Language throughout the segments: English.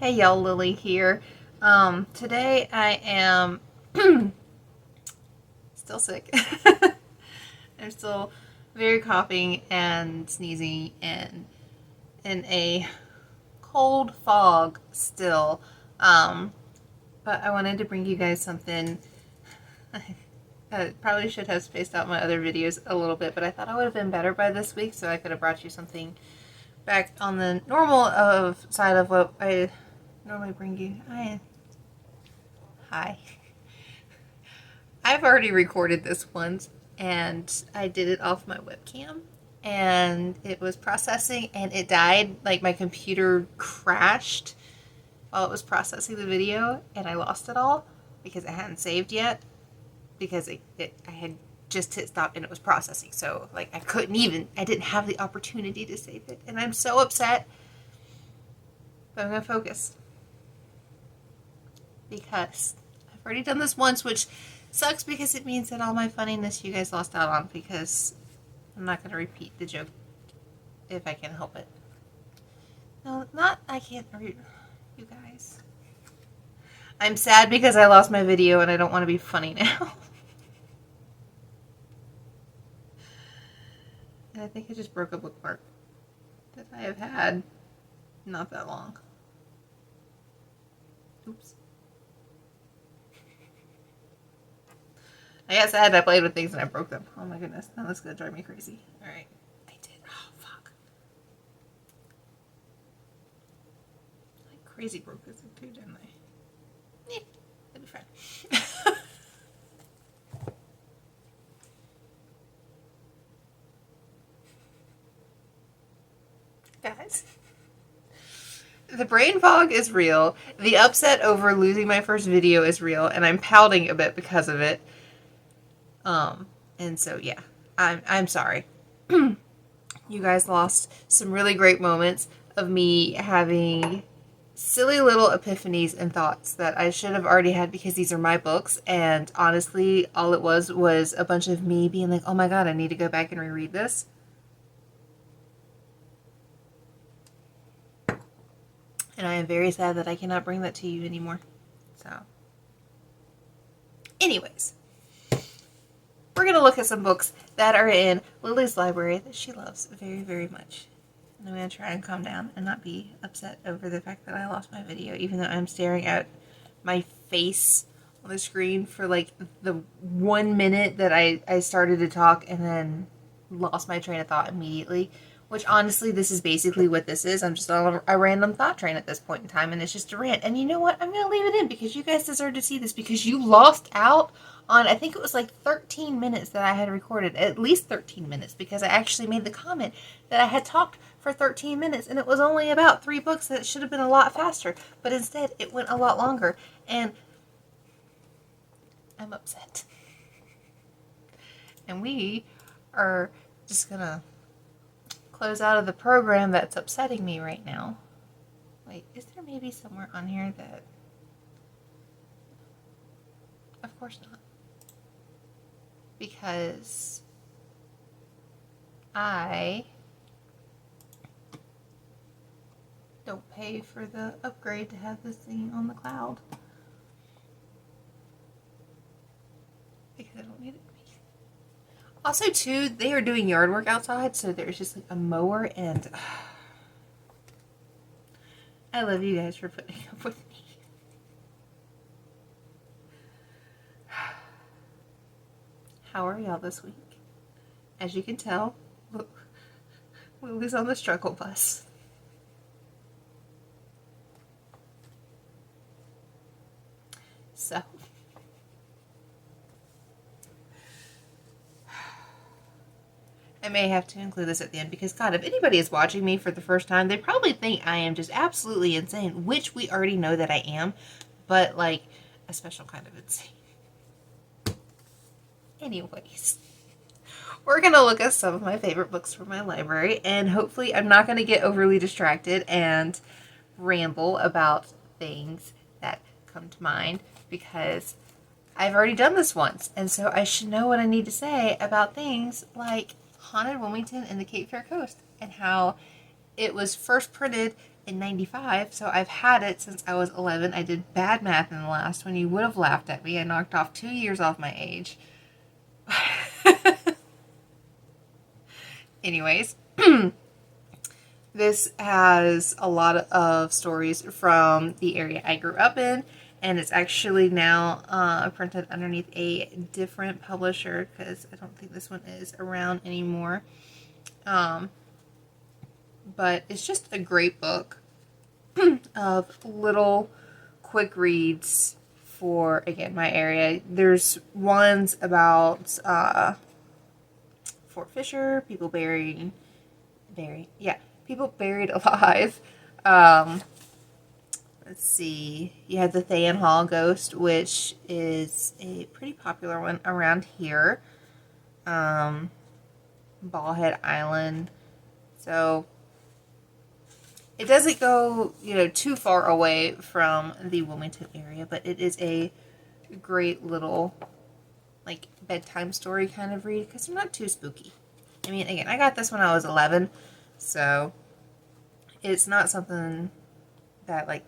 Hey y'all, Lily here. Today I am still sick. I'm still very coughing and sneezing and in a cold fog still. Um, but I wanted to bring you guys something. I probably should have spaced out my other videos a little bit, but I thought I would have been better by this week, so I could have brought you something back on the normal side of what I normally bring you. Hi. I've already recorded this once and I did it off my webcam and it was processing and it died. Like my computer crashed while it was processing the video and I lost it all because it hadn't saved yet because I had just hit stop and it was processing. So like I didn't have the opportunity to save it and I'm so upset. But I'm going to focus because I've already done this once, which sucks because it means that all my funniness you guys lost out on because I'm not going to repeat the joke if I can help it. No, I can't read you guys. I'm sad because I lost my video and I don't want to be funny now. And I think I just broke a bookmark that I have had not that long. Oops. I got sad I played with things and I broke them. Oh my goodness. Now that's going to drive me crazy. Alright. I did. Oh, fuck. I crazy broke this thing too, didn't I? Yeah. That'd be fine. Guys. The brain fog is real. The upset over losing my first video is real. And I'm pouting a bit because of it. And so yeah, I'm sorry. You guys lost some really great moments of me having silly little epiphanies and thoughts that I should have already had because these are my books. And honestly, all it was a bunch of me being like, oh my god, I need to go back and reread this. And I am very sad that I cannot bring that to you anymore. So, anyways. We're going to look at some books that are in Lily's library that she loves very, very much. And I'm going to try and calm down and not be upset over the fact that I lost my video, even though I'm staring at my face on the screen for like the 1 minute that I started to talk and then lost my train of thought immediately. Which honestly, this is basically what this is. I'm just on a random thought train at this point in time, and it's just a rant. And you know what? I'm going to leave it in because you guys deserve to see this because you lost out on, I think it was like 13 minutes that I had recorded. At least 13 minutes because I actually made the comment that I had talked for 13 minutes and it was only about 3 books that should have been a lot faster. But instead, it went a lot longer. And I'm upset. And we are just going to close out of the program that's upsetting me right now. Wait, is there maybe somewhere on here that... Of course not. Because I don't pay for the upgrade to have this thing on the cloud. Because I don't need it. Also, too, they are doing yard work outside, so there's just like a mower, and I love you guys for putting up with me. How are y'all this week? As you can tell, Lily's on the struggle bus. So... I may have to include this at the end because, God, if anybody is watching me for the first time, they probably think I am just absolutely insane, which we already know that I am, but, like, a special kind of insane. Anyways, we're going to look at some of my favorite books from my library, and hopefully I'm not going to get overly distracted and ramble about things that come to mind because I've already done this once, and so I should know what I need to say about things like Haunted Wilmington and the Cape Fear Coast and how it was first printed in 95, so I've had it since I was 11. I did bad math in the last one. You would have laughed at me. I knocked off 2 years off my age. Anyways, this has a lot of stories from the area I grew up in, and it's actually now printed underneath a different publisher because I don't think this one is around anymore. But it's just a great book of little quick reads for, again, my area. There's ones about Fort Fisher, people buried alive. Let's see. You have the Thayan Hall Ghost, which is a pretty popular one around here. Ballhead Island. So it doesn't go, too far away from the Wilmington area, but it is a great little, like, bedtime story kind of read because they're not too spooky. I mean, again, I got this when I was 11, so it's not something that, like,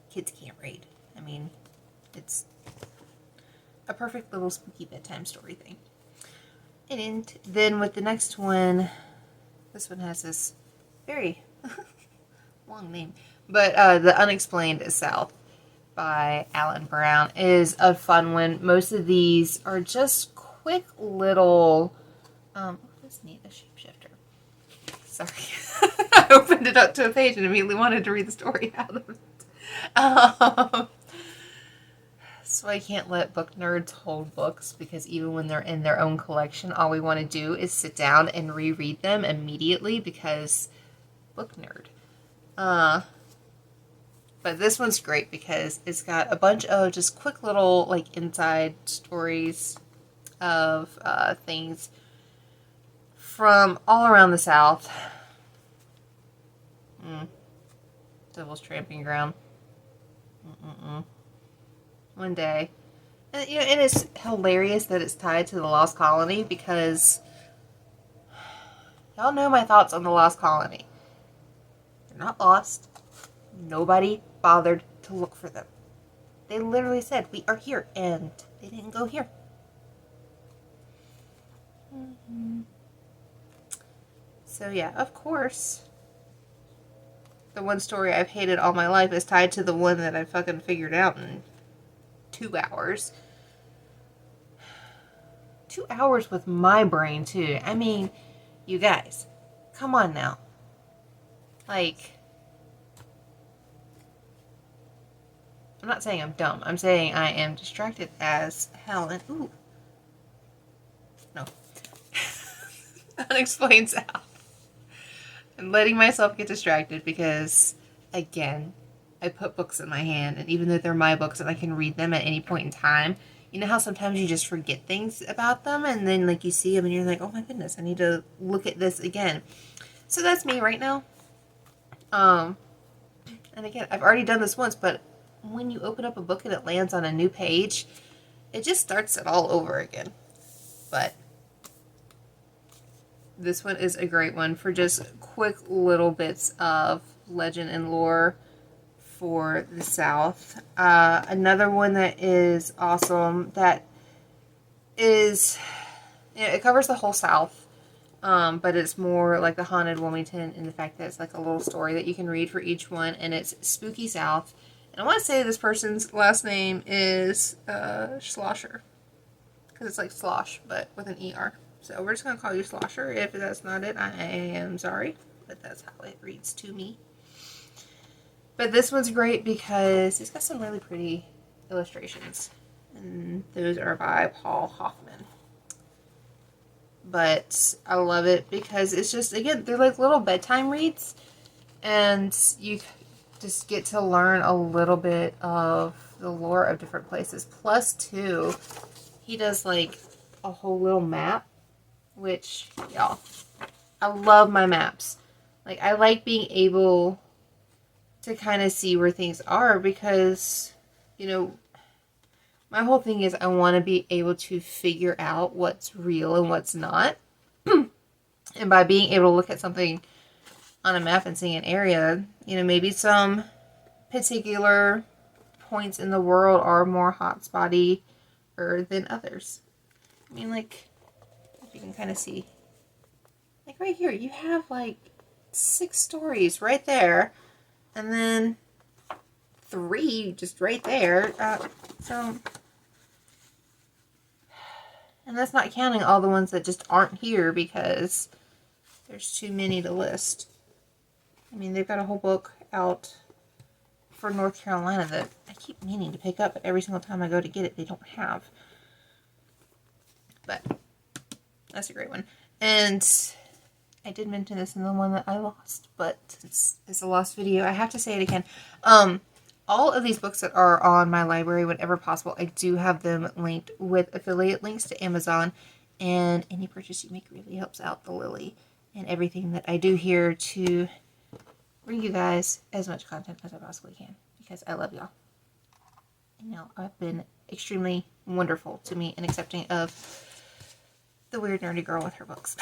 kids can't read. I mean, it's a perfect little spooky bedtime story thing. And then with the next one, this one has this very long name, but The Unexplained South by Alan Brown is a fun one. Most of these are just quick little, let's need a shapeshifter. Sorry. I opened it up to a page and immediately wanted to read the story out of it. So I can't let book nerds hold books because even when they're in their own collection, all we want to do is sit down and reread them immediately because book nerd. But this one's great because it's got a bunch of just quick little, like, inside stories of things from all around the South. Devil's Tramping Ground. One day. And, and it's hilarious that it's tied to the Lost Colony because y'all know my thoughts on the Lost Colony. They're not lost. Nobody bothered to look for them. They literally said, we are here, and they didn't go here. So yeah, of course, the one story I've hated all my life is tied to the one that I fucking figured out in 2 hours. 2 hours with my brain, too. I mean, you guys, come on now. Like, I'm not saying I'm dumb. I'm saying I am distracted as hell. And, ooh. No. Unexplained South. I'm letting myself get distracted because, again, I put books in my hand. And even though they're my books and I can read them at any point in time, you know how sometimes you just forget things about them? And then, like, you see them and you're like, oh my goodness, I need to look at this again. So that's me right now. And again, I've already done this once, but when you open up a book and it lands on a new page, it just starts it all over again. But this one is a great one for just quick little bits of legend and lore for the South. Another one that is awesome that is, it covers the whole South, but it's more like the Haunted Wilmington in the fact that it's like a little story that you can read for each one, and it's Spooky South. And I want to say this person's last name is Schlosser, because it's like slosh, but with an ER. So we're just going to call you Slosher. If that's not it, I am sorry, but that's how it reads to me. But this one's great because it's got some really pretty illustrations, and those are by Paul Hoffman. But I love it because it's just, again, they're like little bedtime reads, and you just get to learn a little bit of the lore of different places. Plus, too, he does like a whole little map, which, y'all, I love my maps. Like, I like being able to kind of see where things are because, my whole thing is I want to be able to figure out what's real and what's not. And by being able to look at something on a map and seeing an area, you know, maybe some particular points in the world are more hotspotty than others. I mean, like, if you can kind of see, like right here, you have like 6 stories right there, and then 3 just right there. So, and that's not counting all the ones that just aren't here because there's too many to list. I mean, they've got a whole book out for North Carolina that I keep meaning to pick up, but every single time I go to get it, they don't have. But that's a great one. And I did mention this in the one that I lost, but since it's a lost video, I have to say it again. All of these books that are on my library, whenever possible, I do have them linked with affiliate links to Amazon, and any purchase you make really helps out the Lily and everything that I do here to bring you guys as much content as I possibly can, because I love y'all. And y'all have been extremely wonderful to me and accepting of the weird nerdy girl with her books.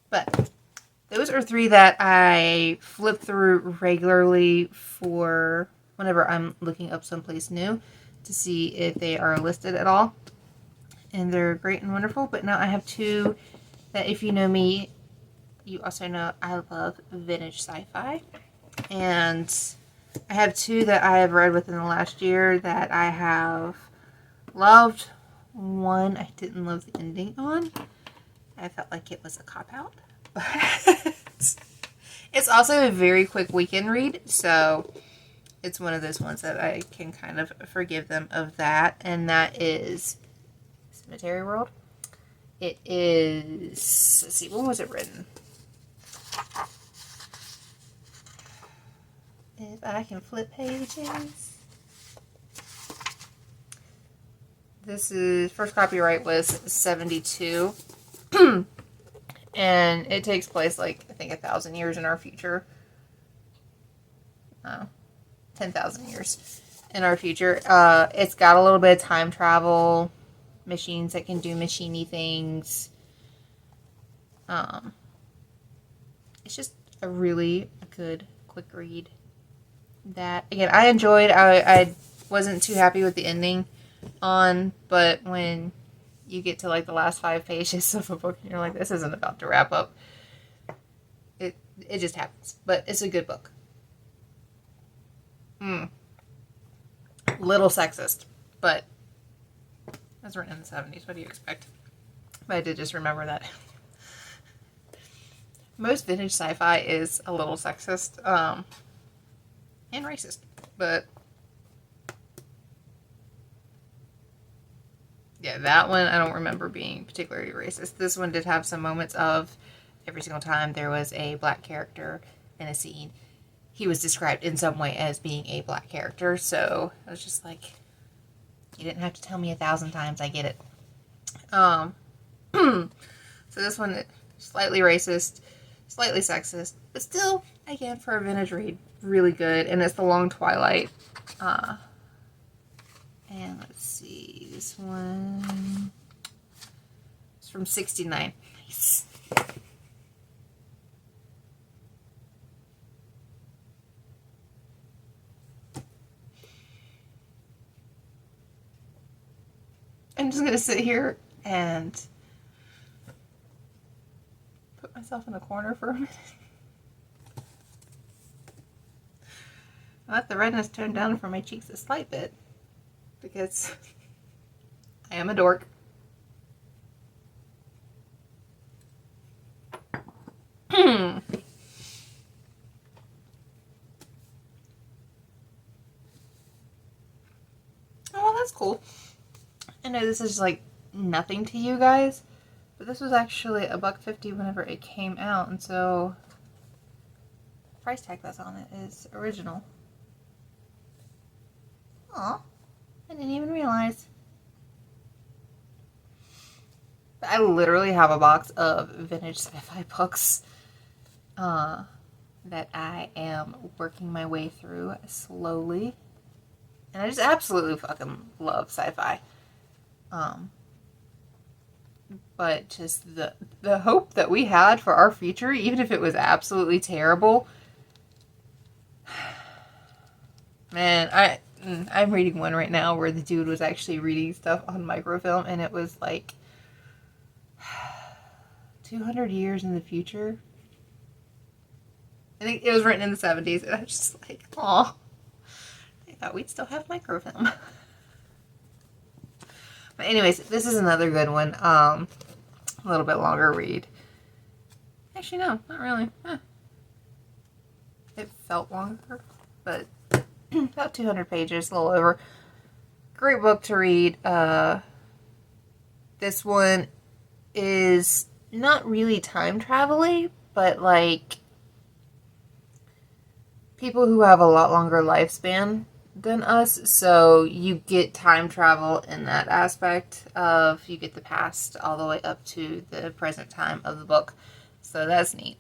But those are 3 that I flip through regularly for whenever I'm looking up someplace new to see if they are listed at all. And they're great and wonderful. But now I have 2 that, if you know me, you also know I love vintage sci-fi. And I have 2 that I have read within the last year that I have loved. One I didn't love the ending on. I felt like it was a cop-out. But it's also a very quick weekend read, so it's one of those ones that I can kind of forgive them of that. And that is Cemetery World. It is, let's see, when was it written? If I can flip pages. This is, first copyright was 72. And it takes place, like, I think 1,000 years in our future. 10,000 years in our future. It's got a little bit of time travel, machines that can do machiney things. It's just a really good, quick read that, again, I enjoyed. I wasn't too happy with the ending on, but when you get to like the last 5 pages of a book and you're like, this isn't about to wrap up, it just happens. But it's a good book. Little sexist, but it was written in the 70s. What do you expect? But I did just remember that. Most vintage sci-fi is a little sexist and racist, but yeah, that one I don't remember being particularly racist. This one did have some moments of every single time there was a black character in a scene, he was described in some way as being a black character. So I was just like, you didn't have to tell me 1,000 times. I get it. So this one, slightly racist, slightly sexist, but still, again, for a vintage read, really good. And it's The Long Twilight. And let's see, this one is from 69. Nice. I'm just going to sit here and put myself in a corner for a minute. I let the redness turn down from my cheeks a slight bit because I am a dork. Oh, well, that's cool. I know this is like nothing to you guys, but this was actually $1.50 whenever it came out, and so the price tag that's on it is original. Aw, I didn't even realize. But I literally have a box of vintage sci-fi books that I am working my way through slowly. And I just absolutely fucking love sci-fi. but just the hope that we had for our future, even if it was absolutely terrible. Man, I'm reading one right now where the dude was actually reading stuff on microfilm, and it was like 200 years in the future. I think it was written in the 70s, and I was just like, aw, I thought we'd still have microfilm. But anyways, this is another good one. A little bit longer read. Actually, no, not really. It felt longer, but about 200 pages, a little over. Great book to read. This one is not really time travel-y, but like people who have a lot longer lifespan than us, so you get time travel in that aspect of you get the past all the way up to the present time of the book, so that's neat.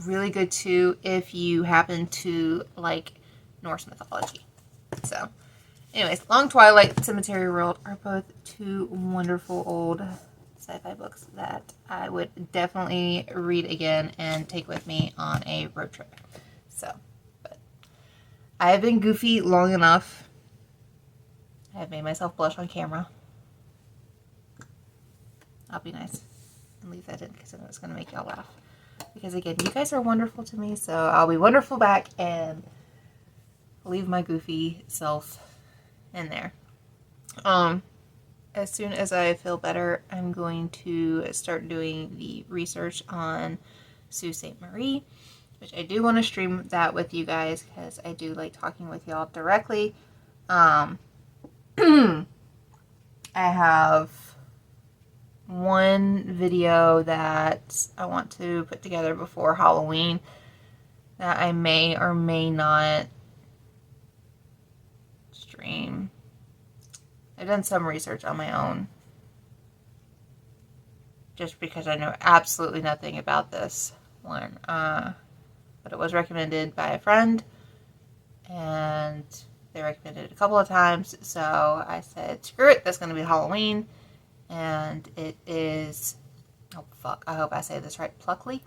Really good too if you happen to like Norse mythology. So anyways, Long Twilight, Cemetery World are both two wonderful old sci-fi books that I would definitely read again and take with me on a road trip. So, but I have been goofy long enough. I have made myself blush on camera. I'll be nice and leave that in because I know it's going to make y'all laugh. Because again, you guys are wonderful to me, so I'll be wonderful back and leave my goofy self in there. As soon as I feel better, I'm going to start doing the research on Sault Ste. Marie, which I do want to stream that with you guys because I do like talking with y'all directly. I have one video that I want to put together before Halloween that I may or may not stream. I've done some research on my own just because I know absolutely nothing about this one, but it was recommended by a friend and they recommended it a couple of times, so I said screw it, that's going to be Halloween. And it is, oh fuck, I hope I say this right, Pluckley,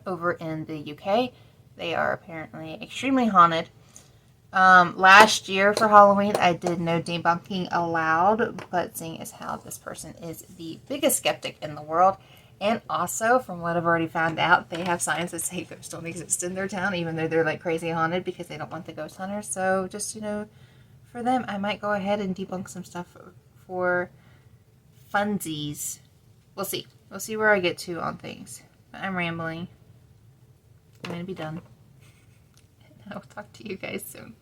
over in the UK. They are apparently extremely haunted. Last year for Halloween, I did no debunking allowed, but seeing as how this person is the biggest skeptic in the world, and also, from what I've already found out, they have signs that say ghosts don't exist in their town, even though they're like crazy haunted because they don't want the ghost hunters. So just, you know, for them, I might go ahead and debunk some stuff for funsies. We'll see. We'll see where I get to on things. But I'm rambling. I'm going to be done. I'll talk to you guys soon.